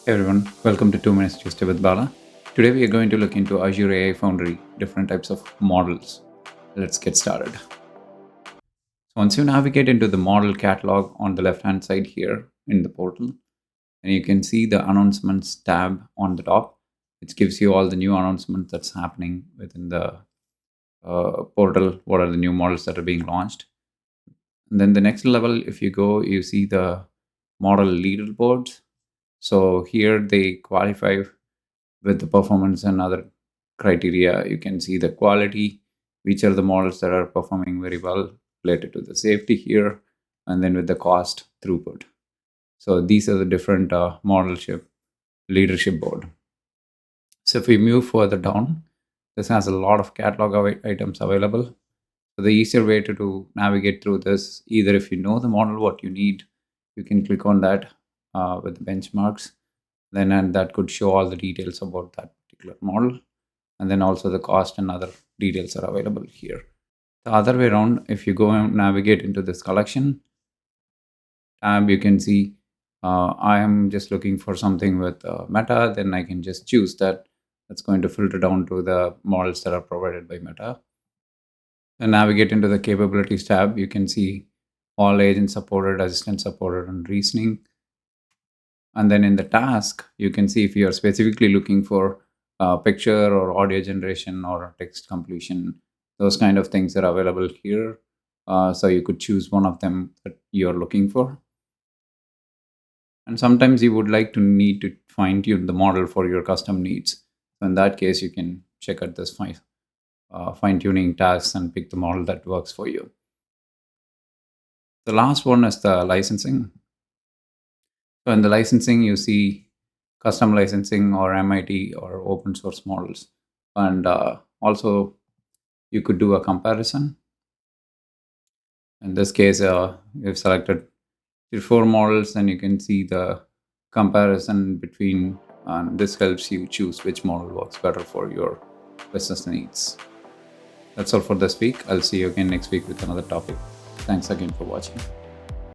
Hey everyone, welcome to 2 Minutes Tuesday with Bala. Today we are going to look into Azure AI Foundry, different types of models. Let's get started. So once you navigate into the model catalog on the left-hand side here in the portal, and you can see the announcements tab on the top, which gives you all the new announcements that's happening within the portal. What are the new models that are being launched? And then the next level, if you go, you see the model leaderboards. So here they qualify with the performance and other criteria. You can see the quality, which are the models that are performing very well related to the safety here, and then with the cost throughput. So these are the different modelship leadership board. So if we move further down, this has a lot of catalog items available. So the easier way to navigate through this, either if you know the model, what you need, you can click on that with the benchmarks. Then and that could show all the details about that particular model. And then also the cost and other details are available here. The other way around, if you go and navigate into this collection tab, you can see I am just looking for something with Meta, then I can just choose that. That's going to filter down to the models that are provided by Meta. And navigate into the capabilities tab, you can see all agent supported, assistant supported, and reasoning. And then in the task, you can see if you are specifically looking for picture or audio generation or text completion, those kind of things are available here. So you could choose one of them that you're looking for. And sometimes you would like to need to fine tune the model for your custom needs. So in that case, you can check out this fine tuning tasks and pick the model that works for you. The last one is the licensing. So in the licensing, you see custom licensing or MIT or open source models. And also you could do a comparison. In this case, we've selected 3 or 4 models, and you can see the comparison between, and this helps you choose which model works better for your business needs. That's all for this week. I'll see you again next week with another topic. Thanks again for watching.